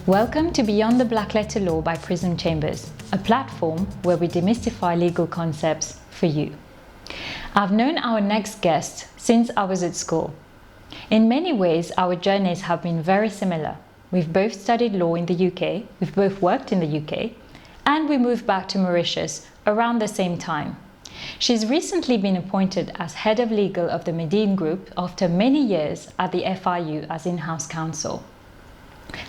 Welcome to Beyond the Black Letter Law by Prism Chambers, a platform where we demystify legal concepts for you. I've known our next guest since I was at school. In many ways, our journeys have been very similar. We've both studied law in the UK, we've both worked in the UK, and we moved back to Mauritius around the same time. She's recently been appointed as Head of Legal of the Medine Group after many years at the FIU as in-house counsel.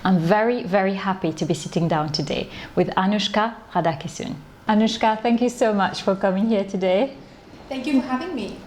I'm very, very happy to be sitting down today with Anushka Radhakissoon. Anushka, thank you so much for coming here today. Thank you for having me.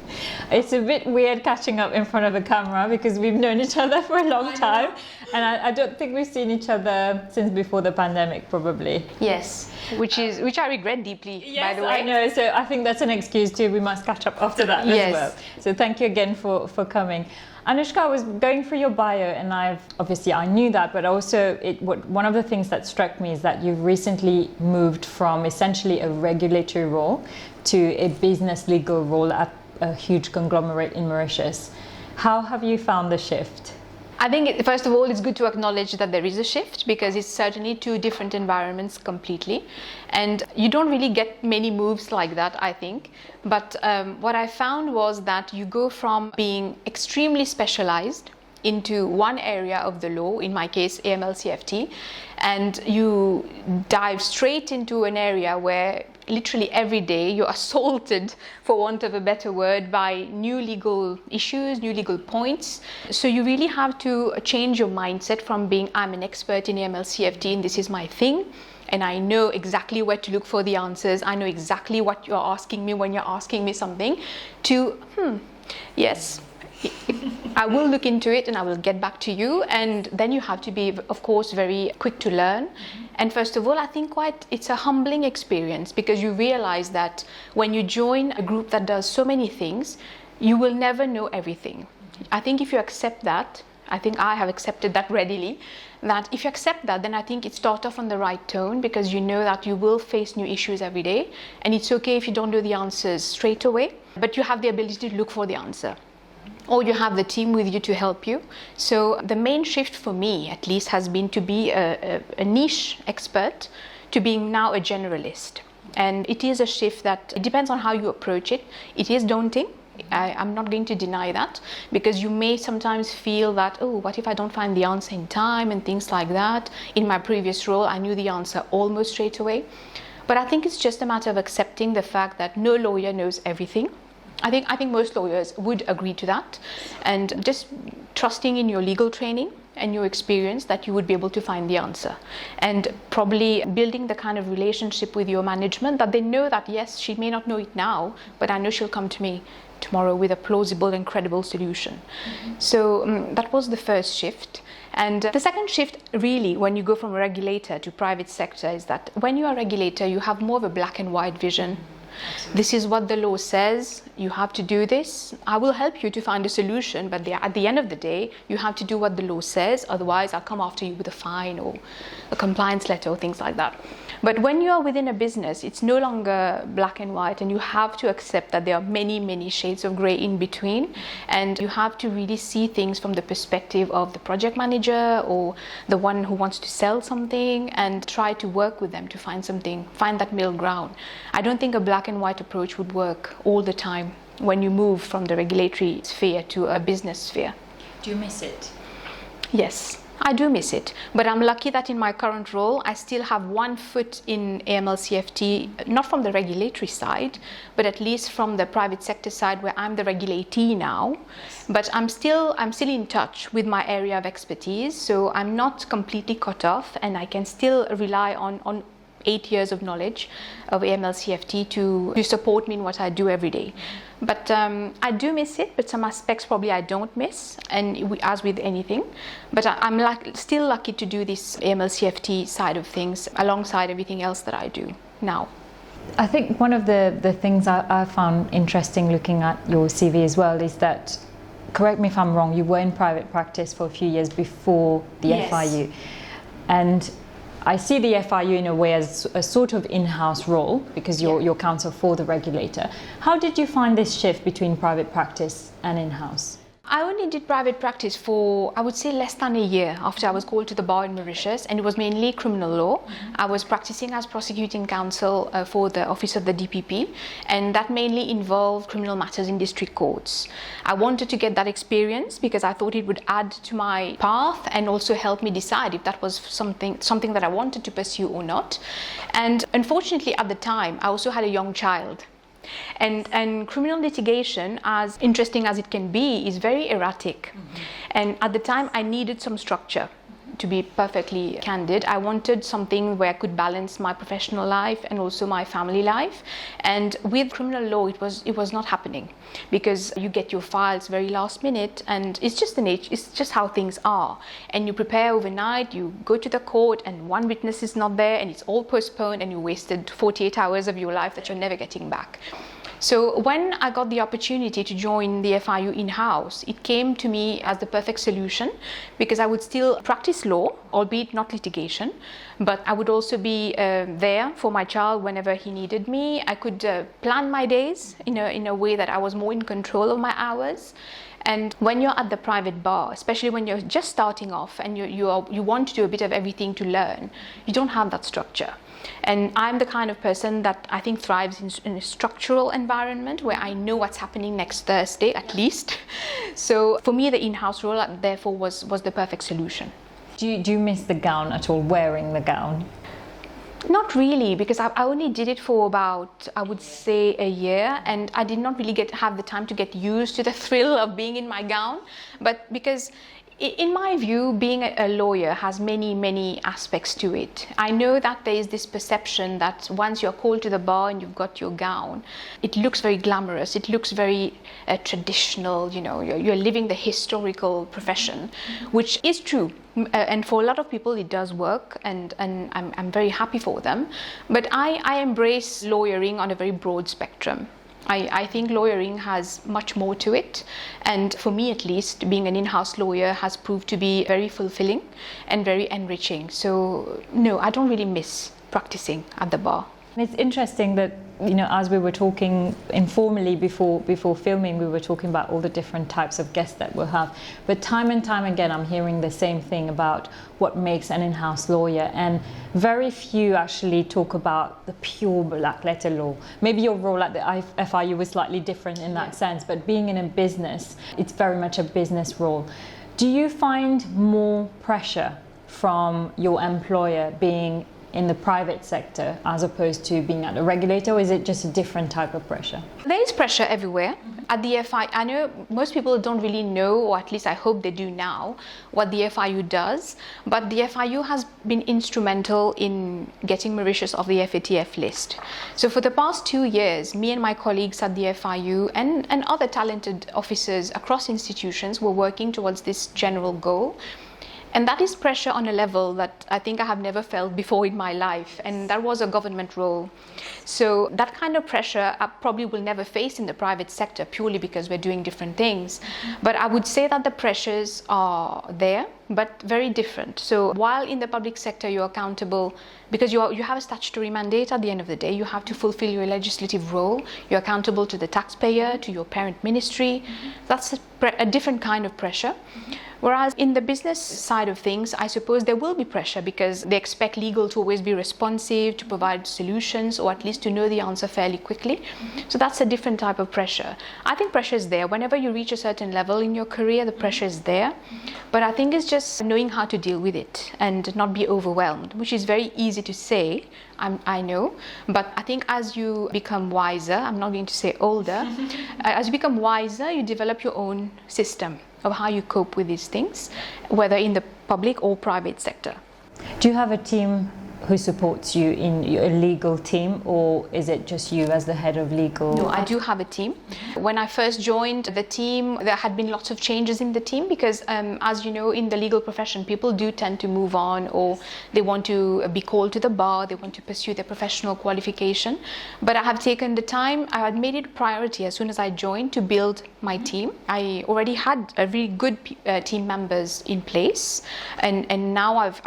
It's a bit weird catching up in front of a camera because we've known each other for a long time, and I don't think we've seen each other since before the pandemic, probably. Yes, which I regret deeply, yes, by the way. I know, so I think that's an excuse too. We must catch up after that as well. So thank you again for coming. Anushka, I was going through your bio, and I knew that, but also one of the things that struck me is that you've recently moved from essentially a regulatory role to a business legal role at a huge conglomerate in Mauritius. How have you found the shift? I think, first of all, it's good to acknowledge that there is a shift because it's certainly two different environments completely. And you don't really get many moves like that, I think. But what I found was that you go from being extremely specialized into one area of the law, in my case AML-CFT, and you dive straight into an area where literally every day you're assaulted, for want of a better word, by new legal issues, new legal points. So you really have to change your mindset from being, I'm an expert in AML-CFT and this is my thing, and I know exactly where to look for the answers, I know exactly what you're asking me when you're asking me something, to, yes, I will look into it and I will get back to you. And then you have to be, of course, very quick to learn. And first of all, I think it's a humbling experience because you realize that when you join a group that does so many things, you will never know everything. I think if you accept that, I think I have accepted that readily, that if you accept that, then I think it starts off on the right tone because you know that you will face new issues every day. And it's okay if you don't know the answers straight away, but you have the ability to look for the answer. Or you have the team with you to help you. So the main shift for me, at least, has been to be a niche expert to being now a generalist. And it is a shift that it depends on how you approach it. It is daunting. I'm not going to deny that, because you may sometimes feel that, oh, what if I don't find the answer in time and things like that. In my previous role, I knew the answer almost straight away. But I think it's just a matter of accepting the fact that no lawyer knows everything. I think most lawyers would agree to that, and just trusting in your legal training and your experience that you would be able to find the answer, and probably building the kind of relationship with your management that they know that, yes, she may not know it now, but I know she'll come to me tomorrow with a plausible and credible solution. So that was the first shift. And the second shift, really, when you go from a regulator to private sector, is that when you are a regulator, you have more of a black and white vision. This is what the law says, you have to do this. I will help you to find a solution, but at the end of the day, you have to do what the law says, otherwise I'll come after you with a fine or a compliance letter or things like that. But when you are within a business, it's no longer black and white, and you have to accept that there are many, many shades of grey in between, and you have to really see things from the perspective of the project manager or the one who wants to sell something, and try to work with them to find that middle ground. I don't think a black and white approach would work all the time when you move from the regulatory sphere to a business sphere. Do you miss it? Yes, I do miss it, but I'm lucky that in my current role I still have one foot in AML-CFT, not from the regulatory side, but at least from the private sector side where I'm the regulatee now. But I'm still in touch with my area of expertise, so I'm not completely cut off, and I can still rely on 8 years of knowledge of AML-CFT to support me in what I do every day. But I do miss it, but some aspects probably I don't miss, and as with anything. But I'm still lucky to do this AML-CFT side of things alongside everything else that I do now. I think one of the things I found interesting looking at your CV as well is that, correct me if I'm wrong, you were in private practice for a few years before the FIU. And I see the FIU in a way as a sort of in-house role because you're counsel for the regulator. How did you find this shift between private practice and in-house? I only did private practice for, I would say, less than a year after I was called to the bar in Mauritius, and it was mainly criminal law. I was practicing as prosecuting counsel for the office of the DPP, and that mainly involved criminal matters in district courts. I wanted to get that experience because I thought it would add to my path and also help me decide if that was something that I wanted to pursue or not. And unfortunately, at the time, I also had a young child. And criminal litigation, as interesting as it can be, is very erratic. And at the time, I needed some structure. To be perfectly candid, I wanted something where I could balance my professional life and also my family life. And with criminal law, it was not happening, because you get your files very last minute, and it's just how things are. And you prepare overnight, you go to the court, and one witness is not there, and it's all postponed, and you wasted 48 hours of your life that you're never getting back. So when I got the opportunity to join the FIU in-house, it came to me as the perfect solution, because I would still practice law, albeit not litigation, but I would also be there for my child whenever he needed me. I could plan my days in a way that I was more in control of my hours. And when you're at the private bar, especially when you're just starting off and you want to do a bit of everything to learn, you don't have that structure. And I'm the kind of person that I think thrives in a structural environment where I know what's happening next Thursday at least. So for me, the in-house role therefore was the perfect solution. Do you miss the gown at all, wearing the gown? Not really, because I only did it for about, I would say, a year, and I did not really have the time to get used to the thrill of being in my gown. But because in my view, being a lawyer has many, many aspects to it. I know that there is this perception that once you're called to the bar and you've got your gown, it looks very glamorous, it looks very traditional, you're living the historical profession, which is true. And for a lot of people it does work, and I'm very happy for them. But I embrace lawyering on a very broad spectrum. I think lawyering has much more to it, and for me at least, being an in-house lawyer has proved to be very fulfilling and very enriching. So no, I don't really miss practicing at the bar. It's interesting that, as we were talking informally before filming, we were talking about all the different types of guests that we'll have. But time and time again, I'm hearing the same thing about what makes an in-house lawyer. And very few actually talk about the pure black letter law. Maybe your role at the FIU was slightly different in that sense, but being in a business, it's very much a business role. Do you find more pressure from your employer being in the private sector as opposed to being at the regulator, or is it just a different type of pressure? There is pressure everywhere. At the FIU, I know most people don't really know, or at least I hope they do now, what the FIU does, but the FIU has been instrumental in getting Mauritius off the FATF list. So for the past 2 years, me and my colleagues at the FIU and other talented officers across institutions were working towards this general goal. And that is pressure on a level that I think I have never felt before in my life, and that was a government role. So that kind of pressure I probably will never face in the private sector, purely because we're doing different things. But I would say that the pressures are there, but very different. So while in the public sector you're accountable, because you have a statutory mandate at the end of the day, you have to fulfill your legislative role, you're accountable to the taxpayer, to your parent ministry. That's a different kind of pressure. Whereas in the business side of things, I suppose there will be pressure because they expect legal to always be responsive, to provide solutions, or at least to know the answer fairly quickly. So that's a different type of pressure. I think pressure is there. Whenever you reach a certain level in your career, the pressure is there. But I think it's just knowing how to deal with it and not be overwhelmed, which is very easy to say, I know. But I think as you become wiser, I'm not going to say older, as you become wiser, you develop your own system of how you cope with these things, whether in the public or private sector. Do you have a team who supports you in your legal team, or is it just you as the head of legal? No, I do have a team. When I first joined the team, there had been lots of changes in the team because, as you know, in the legal profession, people do tend to move on, or they want to be called to the bar, they want to pursue their professional qualification. But I have taken the time, I had made it a priority as soon as I joined to build my team. I already had a really good team members in place, and now I've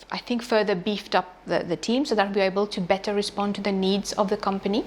I think further beefed up the team so that we're able to better respond to the needs of the company.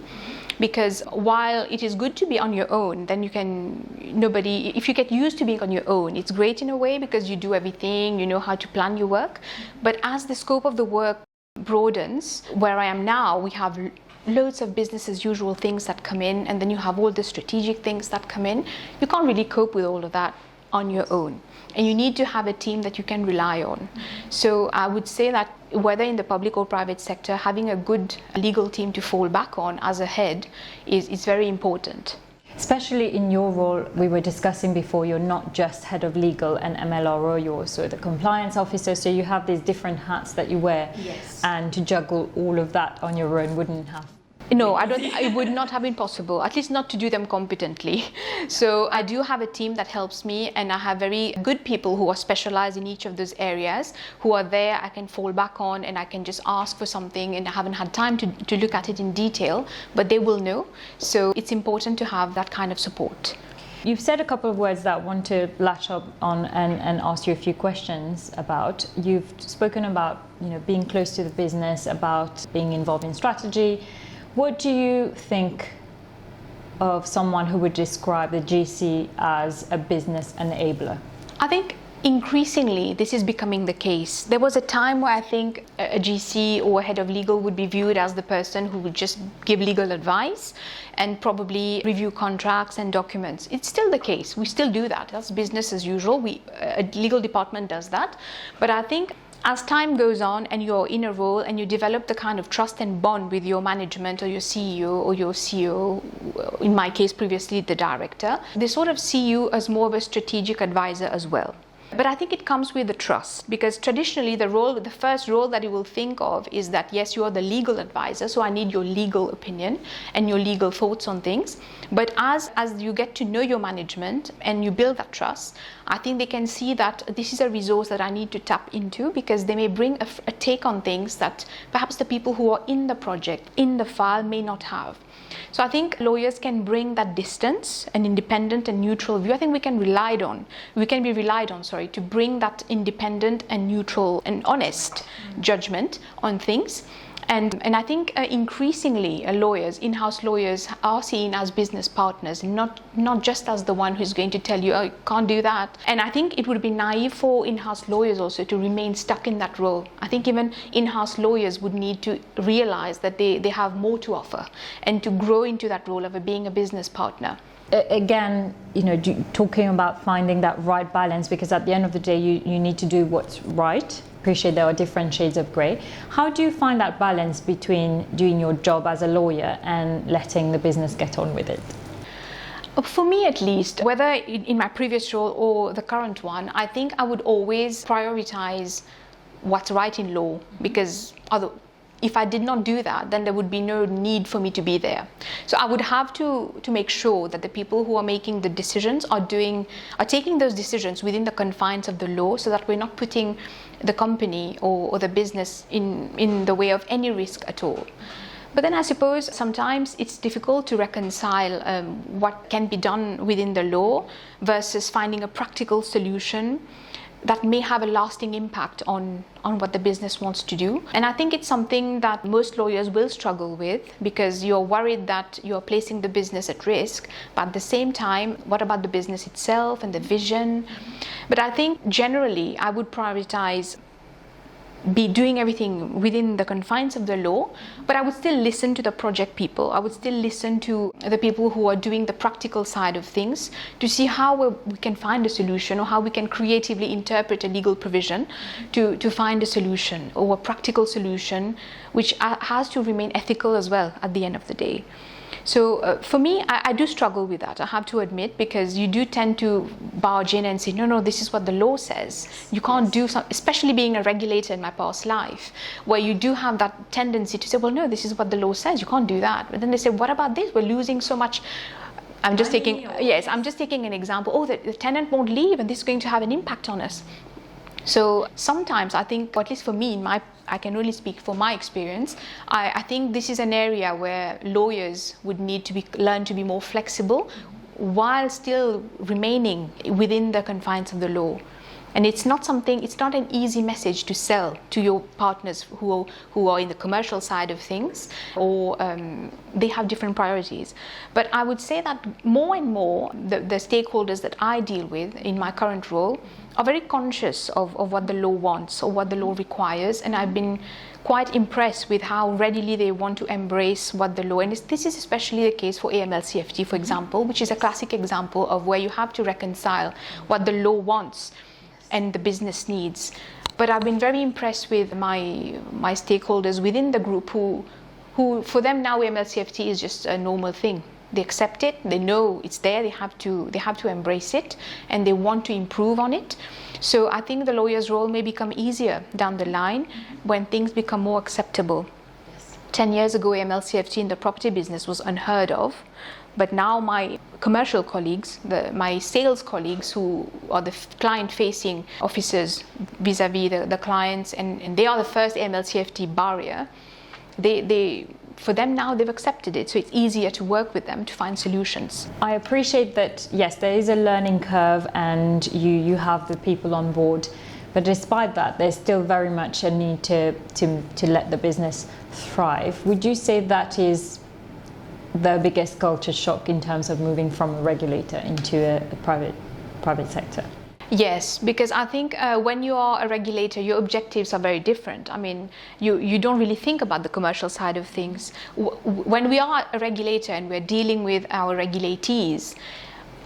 because while it is good to be on your own, then if you get used to being on your own, it's great in a way because you do everything, you know how to plan your work. But as the scope of the work broadens, where I am now, we have loads of business as usual things that come in, and then you have all the strategic things that come in. You can't really cope with all of that on your own, and you need to have a team that you can rely on. So I would say that whether in the public or private sector, having a good legal team to fall back on as a head is very important. Especially in your role, we were discussing before, you're not just head of legal and MLRO, you're also the compliance officer, so you have these different hats that you wear. Yes. And to juggle all of that on your own wouldn't have. No, it would not have been possible, at least not to do them competently. So I do have a team that helps me, and I have very good people who are specialized in each of those areas, who are there I can fall back on, and I can just ask for something, and I haven't had time to look at it in detail, but they will know. So it's important to have that kind of support. You've said a couple of words that I want to latch up on and ask you a few questions about. You've spoken about, being close to the business, about being involved in strategy. What do you think of someone who would describe the GC as a business enabler? I think increasingly this is becoming the case. There was a time where I think a GC or a head of legal would be viewed as the person who would just give legal advice and probably review contracts and documents. It's still the case. We still do that. That's business as usual. A legal department does that. But I think as time goes on and you're in a role and you develop the kind of trust and bond with your management or your CEO or your CEO, in my case previously the director, they sort of see you as more of a strategic advisor as well. But I think it comes with the trust, because traditionally the first role that you will think of is that, yes, you are the legal advisor, so I need your legal opinion and your legal thoughts on things. But as you get to know your management and you build that trust, I think they can see that this is a resource that I need to tap into, because they may bring a take on things that perhaps the people who are in the project, in the file, may not have. So I think lawyers can bring that distance, an independent and neutral view. I think we can be relied on, to bring that independent and neutral and honest judgment on things. And I think increasingly in-house lawyers are seen as business partners, not just as the one who's going to tell you, oh, you can't do that. And I think it would be naive for in-house lawyers also to remain stuck in that role. I think even in-house lawyers would need to realize that they have more to offer and to grow into that role of being a business partner. Again, talking about finding that right balance, because at the end of the day, you need to do what's right. Appreciate there are different shades of grey. How do you find that balance between doing your job as a lawyer and letting the business get on with it? For me, at least, whether in my previous role or the current one, I think I would always prioritize what's right in law, because if I did not do that, then there would be no need for me to be there. So I would have to make sure that the people who are making the decisions are taking those decisions within the confines of the law, so that we're not putting the company or the business in the way of any risk at all. But then I suppose sometimes it's difficult to reconcile what can be done within the law versus finding a practical solution that may have a lasting impact on what the business wants to do. And I think it's something that most lawyers will struggle with, because you're worried that you're placing the business at risk, but at the same time, what about the business itself and the vision? But I think generally I would prioritize be doing everything within the confines of the law, but I would still listen to the project people. I would still listen to the people who are doing the practical side of things to see how we can find a solution, or how we can creatively interpret a legal provision to find a solution, or a practical solution which has to remain ethical as well at the end of the day. So for me, I do struggle with that, I have to admit, because you do tend to barge in and say, no, this is what the law says. You can't do something, especially being a regulator in my past life, where you do have that tendency to say, well, no, this is what the law says, you can't do that. But then they say, what about this? We're losing so much. I'm just taking an example. Oh, the tenant won't leave, and this is going to have an impact on us. So sometimes I think, or at least for me, I can only speak for my experience, I think this is an area where lawyers would need to learn to be more flexible while still remaining within the confines of the law. And it's not an easy message to sell to your partners who are in the commercial side of things, or they have different priorities. But I would say that more and more, the stakeholders that I deal with in my current role are very conscious of what the law wants or what the law requires. And I've been quite impressed with how readily they want to embrace what the law, and this is especially the case for AML/CFT, for example, which is a classic example of where you have to reconcile what the law wants and the business needs. But I've been very impressed with my stakeholders within the group who for them now AML/CFT is just a normal thing. They accept it, they know it's there, they have to embrace it, and they want to improve on it. So I think the lawyer's role may become easier down the line when things become more acceptable. 10 years ago, AML/CFT in the property business was unheard of. But now my commercial colleagues, my sales colleagues who are the client-facing officers vis-à-vis the clients, and they are the first AML/CFT barrier, for them now they've accepted it. So it's easier to work with them to find solutions. I appreciate that, yes, there is a learning curve and you have the people on board. But despite that, there's still very much a need to let the business thrive. Would you say that is the biggest culture shock in terms of moving from a regulator into a private sector? Yes, because I think when you are a regulator, your objectives are very different. I mean, you don't really think about the commercial side of things. When we are a regulator and we're dealing with our regulatees,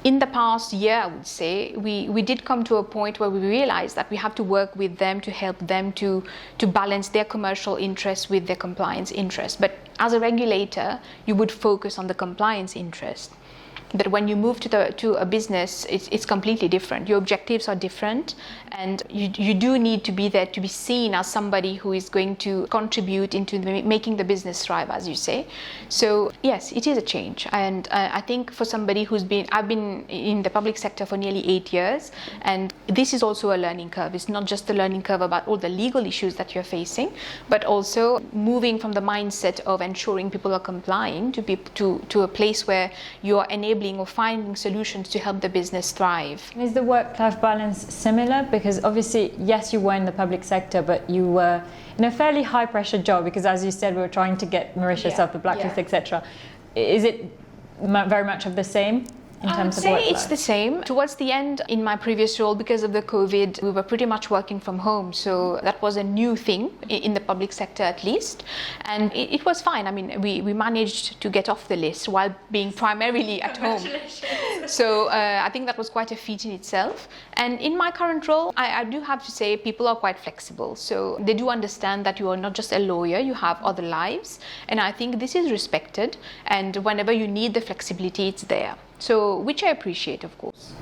in the past year, I would say, we did come to a point where we realized that we have to work with them to help them to balance their commercial interests with their compliance interests. But as a regulator, you would focus on the compliance interest. But when you move to a business, it's completely different. Your objectives are different, and you do need to be there to be seen as somebody who is going to contribute into making the business thrive, as you say. So yes, it is a change, and I think for somebody I've been in the public sector for nearly 8 years, and this is also a learning curve. It's not just a learning curve about all the legal issues that you're facing, but also moving from the mindset of ensuring people are complying to a place where you are enabling or finding solutions to help the business thrive. Is the work-life balance similar? Because obviously, yes, you were in the public sector, but you were in a fairly high-pressure job because, as you said, we were trying to get Mauritius off the blacklist, etc. Is it very much of the same? I would say it's the same. Towards the end in my previous role, because of the COVID, we were pretty much working from home. So that was a new thing in the public sector, at least. And it was fine. I mean, we managed to get off the list while being primarily at home. So I think that was quite a feat in itself. And in my current role, I do have to say people are quite flexible. So they do understand that you are not just a lawyer, you have other lives. And I think this is respected. And whenever you need the flexibility, it's there. So, which I appreciate, of course.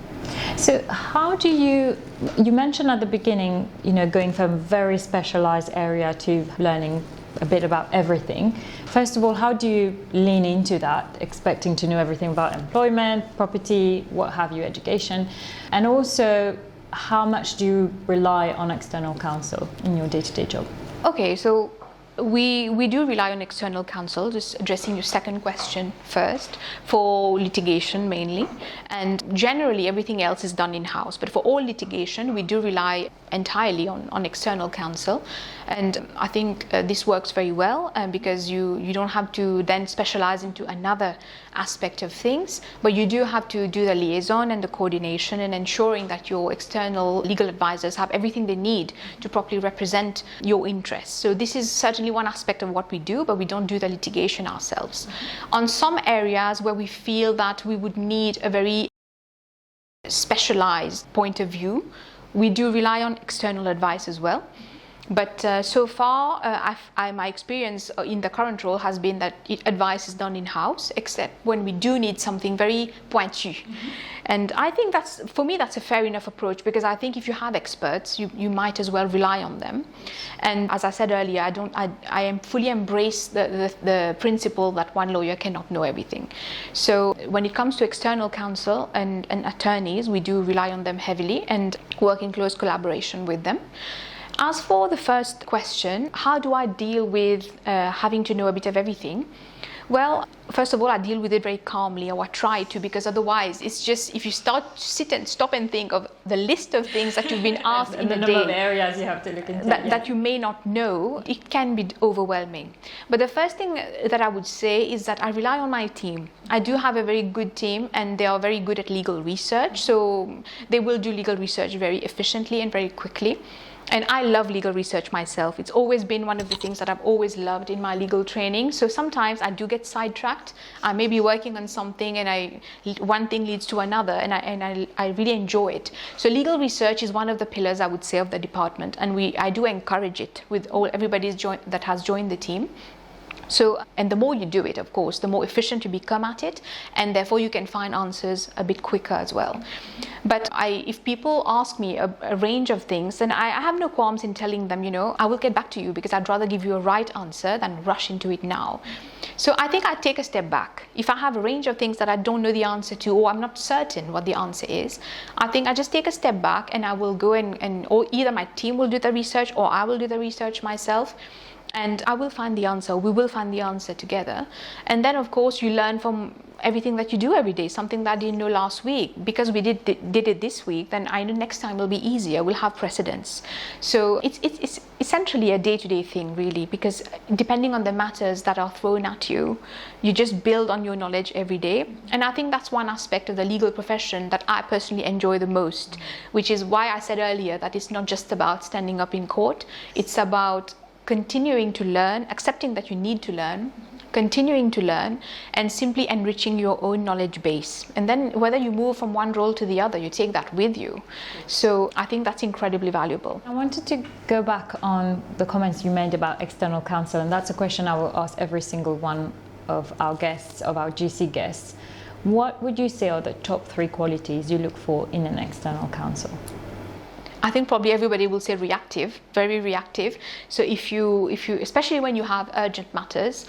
So how do you mentioned at the beginning, going from a very specialized area to learning a bit about everything. First of all, how do you lean into that, expecting to know everything about employment, property, what have you, education? And also, how much do you rely on external counsel in your day-to-day job? Okay, so we do rely on external counsel, just addressing your second question first, for litigation mainly. And generally everything else is done in-house. But for all litigation, we do rely entirely on external counsel. And I think this works very well because you don't have to then specialize into another aspect of things, but you do have to do the liaison and the coordination and ensuring that your external legal advisors have everything they need to properly represent your interests. So this is certainly one aspect of what we do, but we don't do the litigation ourselves. On some areas where we feel that we would need a very specialized point of view, we do rely on external advice as well. But so far, my experience in the current role has been that advice is done in-house, except when we do need something very pointu. Mm-hmm. And I think for me, that's a fair enough approach, because I think if you have experts, you might as well rely on them. And as I said earlier, I am fully embrace the principle that one lawyer cannot know everything. So when it comes to external counsel and attorneys, we do rely on them heavily and work in close collaboration with them. As for the first question, how do I deal with having to know a bit of everything? Well, first of all, I deal with it very calmly, or I try to, because otherwise it's just, if you sit and stop and think of the list of things that you've been asked in the a number day of areas you have to look into that you may not know, it can be overwhelming. But the first thing that I would say is that I rely on my team. I do have a very good team, and they are very good at legal research, so they will do legal research very efficiently and very quickly. And I love legal research myself. It's always been one of the things that I've always loved in my legal training. So sometimes I do get sidetracked. I may be working on something, and one thing leads to another, and I really enjoy it. So legal research is one of the pillars, I would say, of the department, and I do encourage it with everybody that has joined the team. So, and the more you do it, of course, the more efficient you become at it, and therefore you can find answers a bit quicker as well. But if people ask me a range of things, then I have no qualms in telling them, I will get back to you, because I'd rather give you a right answer than rush into it now. So I think I take a step back. If I have a range of things that I don't know the answer to, or I'm not certain what the answer is, I think I just take a step back, and I will go or either my team will do the research, or I will do the research myself. And I will find the answer. We will find the answer together. And then, of course, you learn from everything that you do every day, something that I didn't know last week. Because we did it this week, then I know next time will be easier. We'll have precedence. So it's essentially a day-to-day thing, really, because depending on the matters that are thrown at you, you just build on your knowledge every day. And I think that's one aspect of the legal profession that I personally enjoy the most, which is why I said earlier that it's not just about standing up in court. It's about continuing to learn, accepting that you need to learn, continuing to learn, and simply enriching your own knowledge base. And then whether you move from one role to the other, you take that with you. So I think that's incredibly valuable. I wanted to go back on the comments you made about external counsel, and that's a question I will ask every single one of our guests, of our GC guests. What would you say are the top 3 qualities you look for in an external counsel? I think probably everybody will say reactive, very reactive. So if you, especially when you have urgent matters,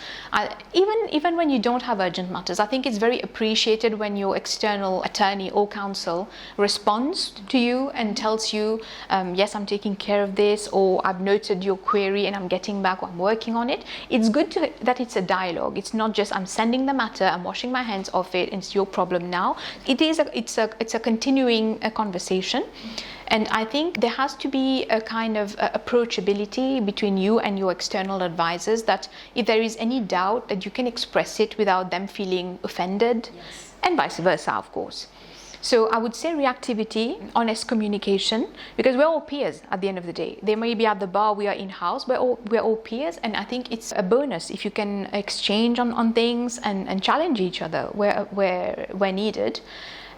even when you don't have urgent matters, I think it's very appreciated when your external attorney or counsel responds to you and tells you, yes, I'm taking care of this, or I've noted your query and I'm getting back, or I'm working on it. It's good that it's a dialogue. It's not just I'm sending the matter, I'm washing my hands of it, and it's your problem now. It's a continuing conversation. And I think there has to be a kind of approachability between you and your external advisors, that if there is any doubt, that you can express it without them feeling offended, yes. And vice versa, of course. So I would say reactivity, honest communication, because we're all peers at the end of the day. They may be at the bar, we are in-house, we're all peers, and I think it's a bonus if you can exchange on things and challenge each other where needed.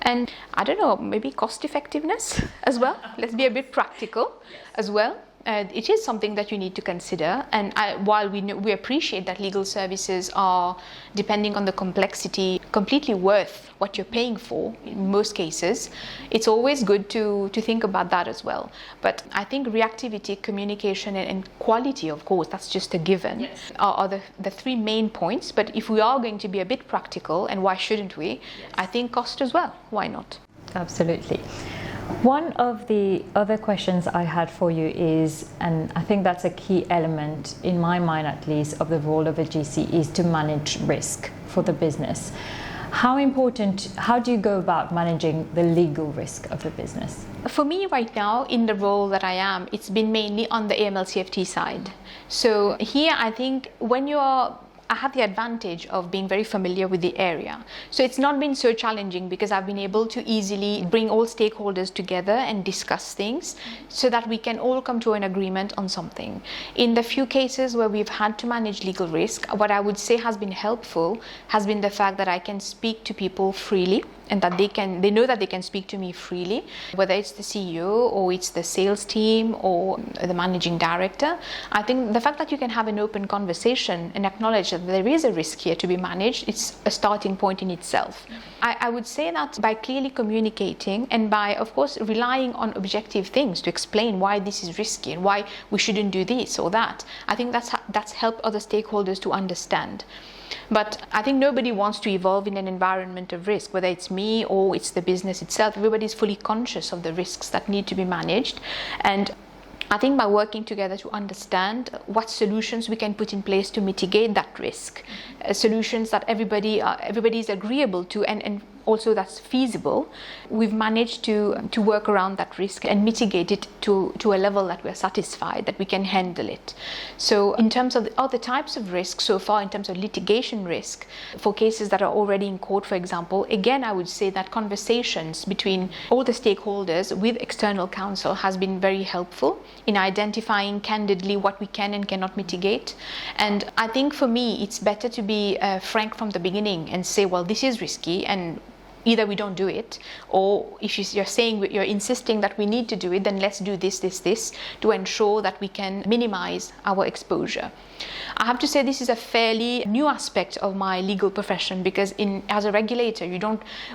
And I don't know, maybe cost effectiveness as well. Let's be a bit practical as well. It is something that you need to consider. And while we appreciate that legal services are, depending on the complexity, completely worth what you're paying for in most cases, it's always good to think about that as well. But I think reactivity, communication, and quality, of course, that's just a given, yes. are the 3 main points. But if we are going to be a bit practical, and why shouldn't we, yes. I think cost as well. Why not? Absolutely. One of the other questions I had for you is, and I think that's a key element, in my mind at least, of the role of a GC, is to manage risk for the business. How do you go about managing the legal risk of the business? For me right now, in the role that I am, it's been mainly on the AML/CFT side. So here I think I have the advantage of being very familiar with the area. So it's not been so challenging, because I've been able to easily bring all stakeholders together and discuss things so that we can all come to an agreement on something. In the few cases where we've had to manage legal risk, what I would say has been helpful has been the fact that I can speak to people freely, and that they know that they can speak to me freely, whether it's the CEO or it's the sales team or the managing director. I think the fact that you can have an open conversation and acknowledge that there is a risk here to be managed, it's a starting point in itself. I would say that by clearly communicating, and by, of course, relying on objective things to explain why this is risky and why we shouldn't do this or that, I think that's helped other stakeholders to understand. But I think nobody wants to evolve in an environment of risk, whether it's me or it's the business itself. Everybody's fully conscious of the risks that need to be managed. And I think by working together to understand what solutions we can put in place to mitigate that risk, solutions that everybody is agreeable to, and also that's feasible, we've managed to work around that risk and mitigate it to a level that we're satisfied that we can handle it. So in terms of the other types of risk so far, in terms of litigation risk, for cases that are already in court, for example, again, I would say that conversations between all the stakeholders with external counsel has been very helpful in identifying candidly what we can and cannot mitigate. And I think for me, it's better to be frank from the beginning and say, well, this is risky, and either we don't do it, or if you're insisting that we need to do it, then let's do this to ensure that we can minimize our exposure. I have to say this is a fairly new aspect of my legal profession, because as a regulator,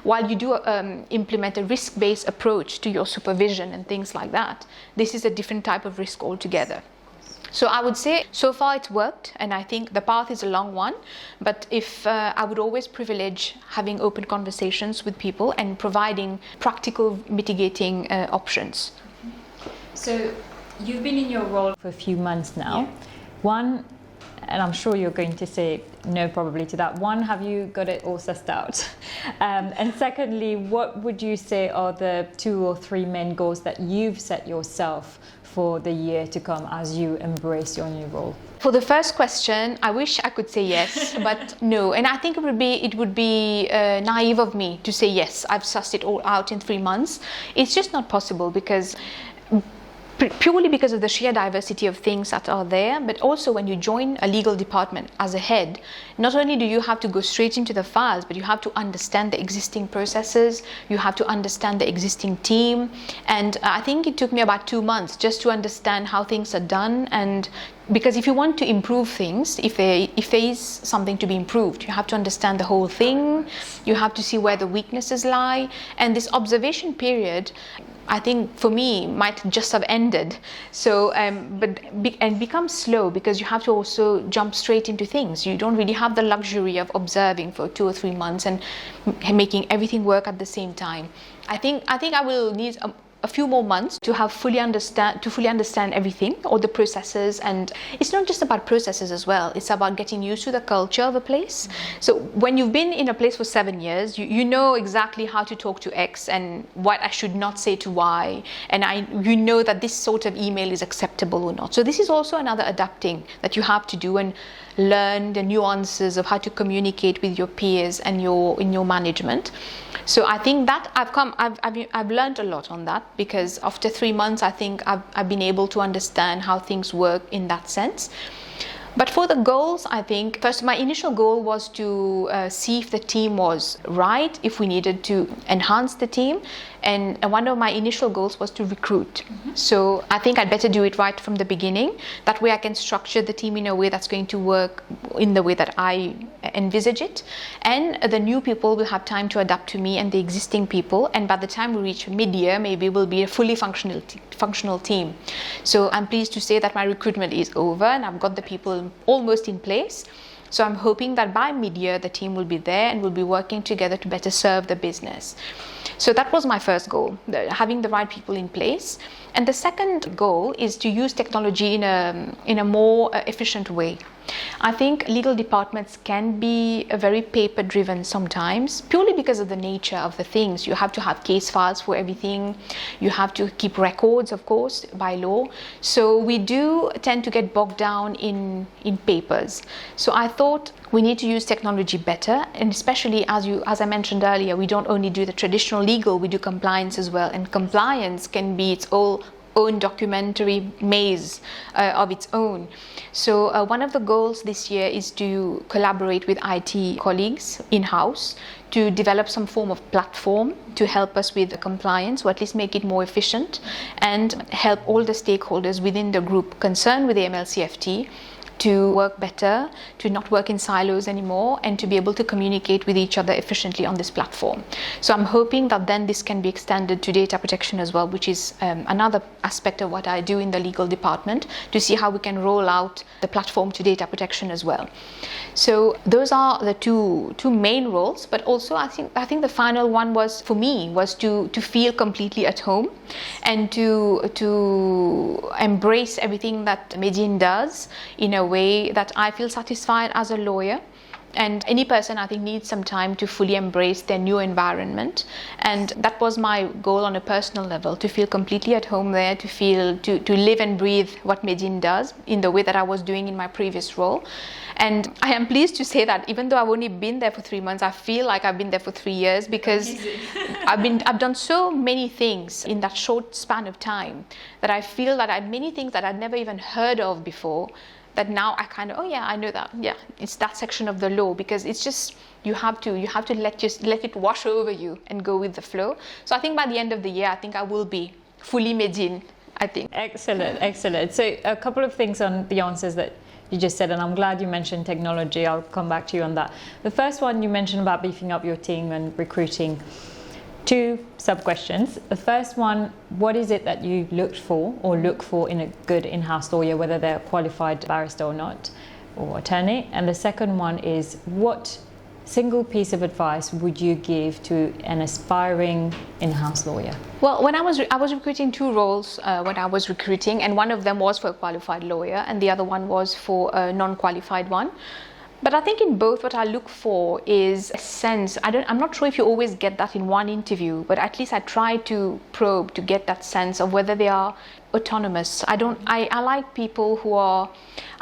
while you do implement a risk-based approach to your supervision and things like that, this is a different type of risk altogether. So I would say so far it's worked, and I think the path is a long one, but I would always privilege having open conversations with people and providing practical mitigating options. So you've been in your role for a few months now. Yeah. One, and I'm sure you're going to say no probably to that. One, have you got it all sussed out? And secondly, what would you say are the 2 or 3 main goals that you've set yourself for the year to come as you embrace your new role? For the first question, I wish I could say yes, but no. And I think it would be naive of me to say yes, I've sussed it all out in 3 months. It's just not possible, because purely because of the sheer diversity of things that are there, but also when you join a legal department as a head, not only do you have to go straight into the files, but you have to understand the existing processes, you have to understand the existing team. And I think it took me about 2 months just to understand how things are done. And because if you want to improve things, if there is something to be improved, you have to understand the whole thing, you have to see where the weaknesses lie. And this observation period, I think for me, might just have ended. So, become slow, because you have to also jump straight into things. You don't really have the luxury of observing for 2 or 3 months and making everything work at the same time. I think I will need a few more months to fully understand everything, all the processes. And it's not just about processes as well, it's about getting used to the culture of a place. So when you've been in a place for 7 years, you know exactly how to talk to X and what I should not say to Y, and you know that this sort of email is acceptable or not. So this is also another adapting that you have to do, and learn the nuances of how to communicate with your peers and in your management. So I think that I've learned a lot on that, because after 3 months, I think I've been able to understand how things work in that sense. But for the goals, I think first my initial goal was to see if the team was right, if we needed to enhance the team. And one of my initial goals was to recruit. Mm-hmm. So I think I'd better do it right from the beginning. That way I can structure the team in a way that's going to work in the way that I envisage it. And the new people will have time to adapt to me and the existing people. And by the time we reach mid-year, maybe we'll be a fully functional team. So I'm pleased to say that my recruitment is over and I've got the people almost in place. So I'm hoping that by mid-year, the team will be there and we'll be working together to better serve the business. So that was my first goal, having the right people in place. And the second goal is to use technology in a more efficient way. I think legal departments can be very paper-driven sometimes, purely because of the nature of the things. You have to have case files for everything. You have to keep records, of course, by law. So we do tend to get bogged down in papers. So I thought we need to use technology better, and especially as I mentioned earlier, we don't only do the traditional legal, we do compliance as well, and compliance can be its own documentary maze of its own. So one of the goals this year is to collaborate with IT colleagues in-house to develop some form of platform to help us with compliance, or at least make it more efficient, and help all the stakeholders within the group concerned with the MLCFT to work better, to not work in silos anymore, and to be able to communicate with each other efficiently on this platform. So I'm hoping that then this can be extended to data protection as well, which is another aspect of what I do in the legal department, to see how we can roll out the platform to data protection as well. So those are the two main roles, but also I think the final one was, for me, was to feel completely at home and to embrace everything that Medine does in a way that I feel satisfied as a lawyer. And any person, I think, needs some time to fully embrace their new environment. And that was my goal on a personal level, to feel completely at home there, to live and breathe what Medine does in the way that I was doing in my previous role. And I am pleased to say that even though I've only been there for 3 months, I feel like I've been there for 3 years, because I've done so many things in that short span of time that I feel that I had many things that I'd never even heard of before, that now I kind of, oh yeah, I know that. Yeah, it's that section of the law, because it's just, you have to let it wash over you and go with the flow. So I think by the end of the year, I think I will be fully Medine, I think. Excellent. So a couple of things on the answers that you just said, and I'm glad you mentioned technology. I'll come back to you on that. The first one, you mentioned about beefing up your team and recruiting. 2 sub-questions. The first one, what is it that you look for in a good in-house lawyer, whether they're a qualified barrister or not, or attorney? And the second one is, what single piece of advice would you give to an aspiring in-house lawyer? Well, when I was recruiting 2 roles when I was recruiting, and one of them was for a qualified lawyer and the other one was for a non-qualified one. But I think in both, what I look for is a sense. I'm not sure if you always get that in one interview, but at least I try to probe to get that sense of whether they are autonomous. I like people who are,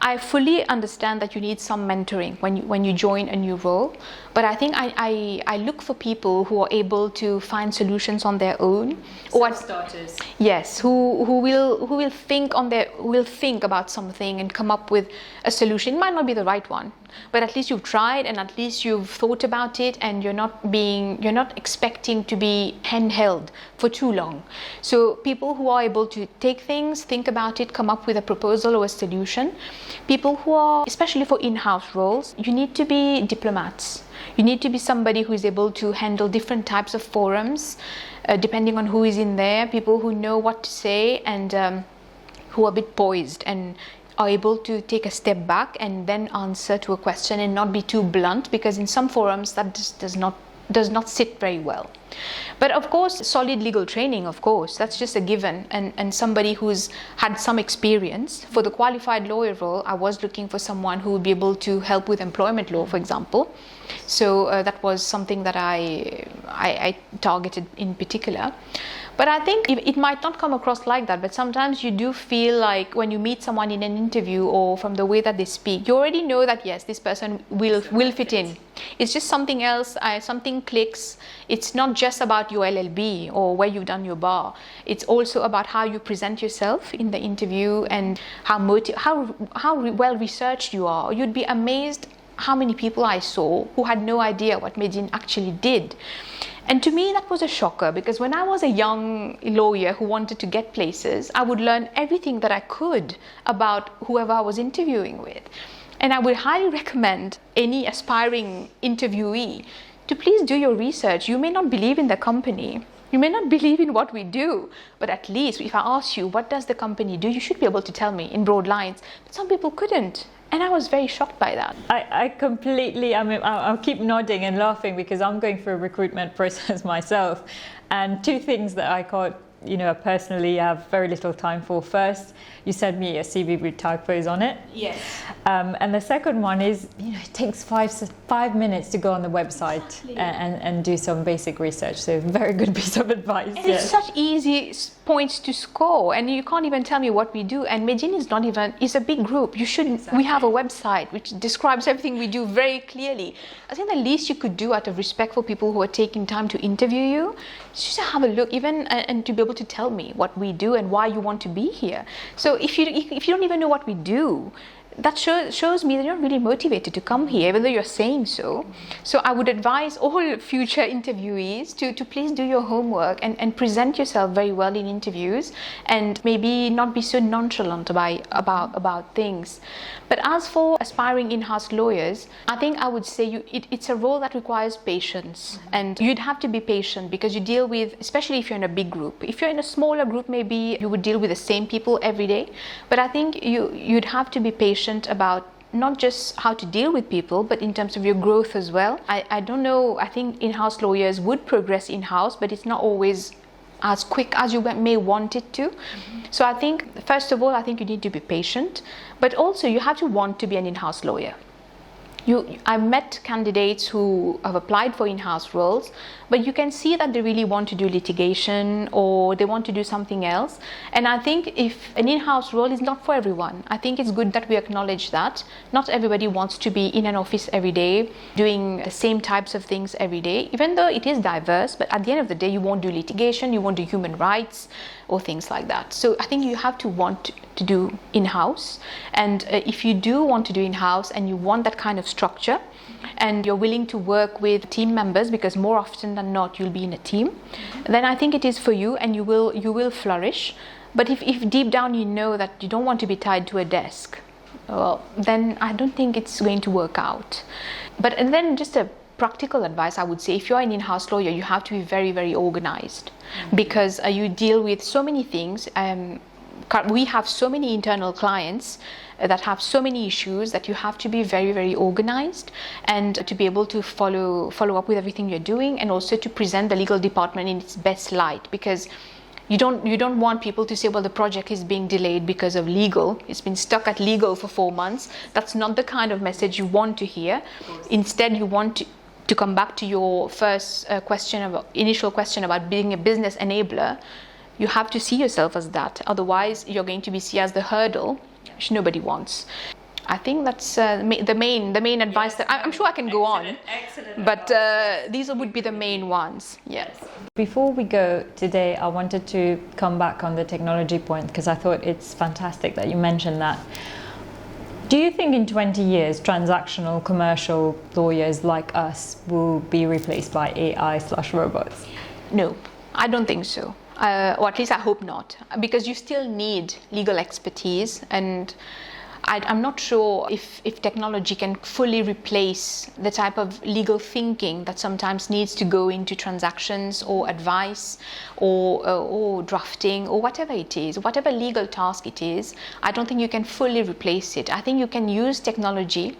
I fully understand that you need some mentoring when you join a new role, but I think I look for people who are able to find solutions on their own. Self-starters. Yes, who will think about something and come up with a solution. It might not be the right one, but at least you've tried, and at least you've thought about it, and you're not expecting to be handheld for too long. So people who are able to take things, think about it, come up with a proposal or a solution. People who are, especially for in-house roles, you need to be diplomats. You need to be somebody who is able to handle different types of forums, depending on who is in there. People who know what to say, and who are a bit poised and are able to take a step back and then answer to a question and not be too blunt, because in some forums that just does not sit very well. But of course, solid legal training, of course, that's just a given, and somebody who's had some experience. For the qualified lawyer role, I was looking for someone who would be able to help with employment law, for example. So that was something that I targeted in particular. But I think it might not come across like that, but sometimes you do feel like when you meet someone in an interview or from the way that they speak, you already know that yes, this person will fit in. It's just something else, something clicks. It's not just about your LLB or where you've done your bar. It's also about how you present yourself in the interview and how well researched you are. You'd be amazed how many people I saw who had no idea what Medine actually did. And to me, that was a shocker, because when I was a young lawyer who wanted to get places, I would learn everything that I could about whoever I was interviewing with. And I would highly recommend any aspiring interviewee to please do your research. You may not believe in the company. You may not believe in what we do, but at least if I ask you, what does the company do? You should be able to tell me in broad lines. But some people couldn't. And I was very shocked by that. I completely, I'll keep nodding and laughing, because I'm going through a recruitment process myself. And 2 things that I caught, personally have very little time for. First, you send me a CV with typos on it. Yes. And the second one is, it takes 5 minutes to go on the website and do some basic research. So very good piece of advice. And it's such easy points to score, and you can't even tell me what we do. And Medine is a big group. We have a website which describes everything we do very clearly. I think the least you could do out of respect for people who are taking time to interview you is just to have a look, even and to be able to tell me what we do and why you want to be here. So if you don't even know what we do, that shows me that you're not really motivated to come here, even though you're saying so. So I would advise all future interviewees to please do your homework and present yourself very well in interviews, and maybe not be so nonchalant about things. But as for aspiring in-house lawyers, I think I would say it's a role that requires patience, and you'd have to be patient because you deal with, especially if you're in a big group. If you're in a smaller group, maybe you would deal with the same people every day. But I think you'd have to be patient about not just how to deal with people, but in terms of your growth as well. I don't know, I think in-house lawyers would progress in-house, but it's not always as quick as you may want it to. So I think, first of all, I think you need to be patient, but also you have to want to be an in-house lawyer. I've met candidates who have applied for in-house roles, but you can see that they really want to do litigation or they want to do something else. And I think if an in-house role is not for everyone, I think it's good that we acknowledge that. Not everybody wants to be in an office every day, doing the same types of things every day, even though it is diverse, but at the end of the day, you won't do litigation, you won't do human rights or things like that. So I think you have to want to do in-house. And if you do want to do in-house and you want that kind of structure, and you're willing to work with team members, because more often than not you'll be in a team, then I think it is for you, and you will flourish. But if deep down you know that you don't want to be tied to a desk, well, then I don't think it's going to work out. And then just a practical advice, I would say, if you're an in-house lawyer, you have to be very, very organized, because you deal with so many things. We have so many internal clients that have so many issues that you have to be very, very organized, and to be able to follow up with everything you're doing, and also to present the legal department in its best light, because you don't want people to say, well, the project is being delayed because of legal. It's been stuck at legal for 4 months. That's not the kind of message you want to hear. Instead, you want to come back to your first initial question about being a business enabler. You have to see yourself as that. Otherwise, you're going to be seen as the hurdle, which nobody wants. I think that's the main advice that I'm sure I can go on. Excellent. But these would be the main ones. Yes. Before we go today, I wanted to come back on the technology point, because I thought it's fantastic that you mentioned that. Do you think in 20 years, transactional commercial lawyers like us will be replaced by AI/robots? No, I don't think so. Or at least I hope not, because you still need legal expertise, and I'm not sure if technology can fully replace the type of legal thinking that sometimes needs to go into transactions or advice or drafting or whatever it is, whatever legal task it is. I don't think you can fully replace it. I think you can use technology.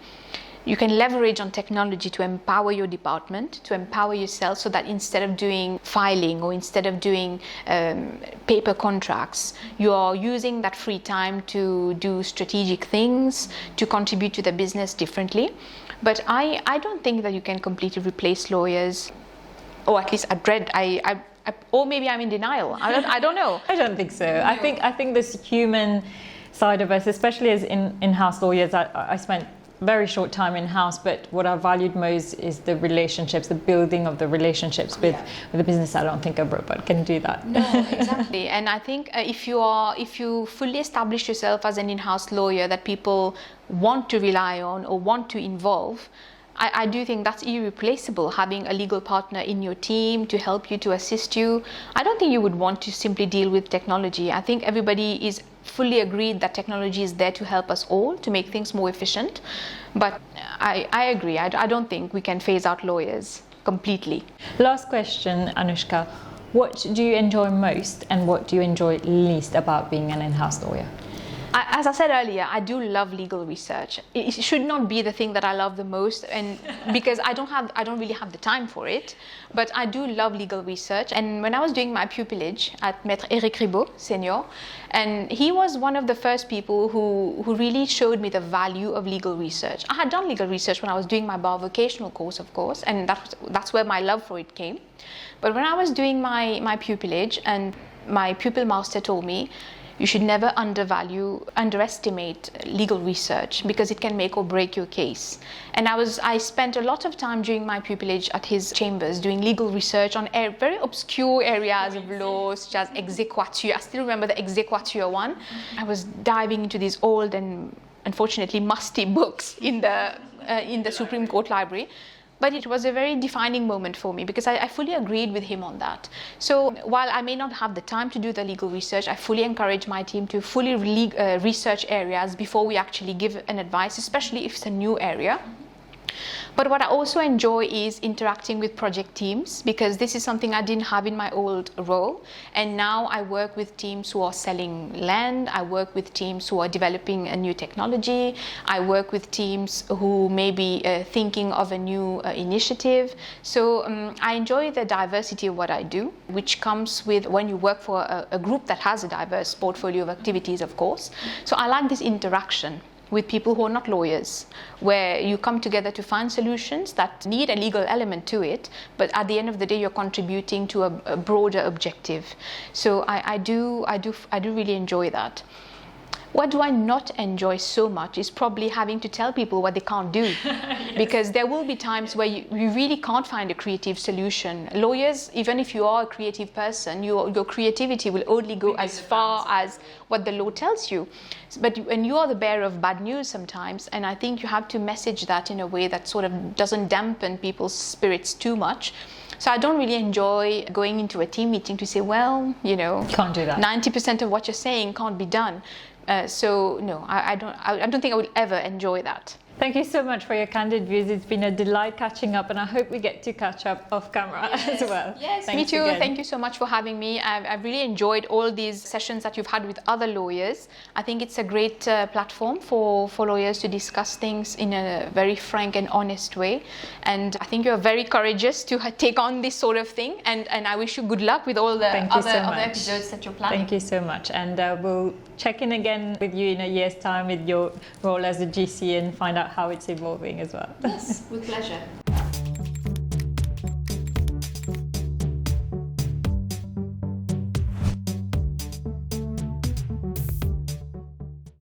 You can leverage on technology to empower your department, to empower yourself, so that instead of doing filing or instead of doing paper contracts, you are using that free time to do strategic things, to contribute to the business differently. But I don't think that you can completely replace lawyers, or at least or maybe I'm in denial. I don't know. I don't think so. No. I think this human side of us, especially as in-house lawyers, I spent very short time in-house, but what I valued most is the relationships, the building of the relationships with the business. I don't think a robot can do that. No, exactly. And I think if you fully establish yourself as an in-house lawyer that people want to rely on or want to involve, I do think that's irreplaceable, having a legal partner in your team to help you, to assist you. I don't think you would want to simply deal with technology. I think everybody is fully agreed that technology is there to help us all, to make things more efficient. But I agree. I don't think we can phase out lawyers completely. Last question, Anushka. What do you enjoy most and what do you enjoy least about being an in-house lawyer? As I said earlier, I do love legal research. It should not be the thing that I love the most, and because I don't really have the time for it. But I do love legal research. And when I was doing my pupillage at Maître Eric Ribot, Senior, and he was one of the first people who really showed me the value of legal research. I had done legal research when I was doing my bar vocational course, of course, and that's where my love for it came. But when I was doing my pupillage, and my pupil master told me, you should never underestimate legal research, because it can make or break your case. And I spent a lot of time during my pupillage at his chambers doing legal research on very obscure areas of law, such as exequatur. I still remember the exequatur one. I was diving into these old and unfortunately musty books in the Supreme Court library. But it was a very defining moment for me because I fully agreed with him on that. So while I may not have the time to do the legal research, I fully encourage my team to fully research areas before we actually give an advice, especially if it's a new area. But what I also enjoy is interacting with project teams, because this is something I didn't have in my old role. And now I work with teams who are selling land. I work with teams who are developing a new technology. I work with teams who may be thinking of a new initiative. So I enjoy the diversity of what I do, which comes with when you work for a group that has a diverse portfolio of activities, of course. So I like this interaction with people who are not lawyers, where you come together to find solutions that need a legal element to it, but at the end of the day, you're contributing to a broader objective. So I do really enjoy that. What do I not enjoy so much is probably having to tell people what they can't do. Yes. Because there will be times where you really can't find a creative solution. Lawyers, even if you are a creative person, your creativity will only go as far as what the law tells you. But when you are the bearer of bad news sometimes, and I think you have to message that in a way that sort of doesn't dampen people's spirits too much. So I don't really enjoy going into a team meeting to say, well, can't do that. 90% of what you're saying can't be done. So no, I don't think I would ever enjoy that. Thank you so much for your candid views. It's been a delight catching up, and I hope we get to catch up off camera as well. Yes, Thanks me too. again. Thank you so much for having me. I've really enjoyed all these sessions that you've had with other lawyers. I think it's a great platform for lawyers to discuss things in a very frank and honest way. And I think you're very courageous to take on this sort of thing. And I wish you good luck with all the other episodes that you're planning. Thank you so much. And we'll check in again with you in a year's time with your role as a GC and find out how it's evolving as well. Yes, with pleasure.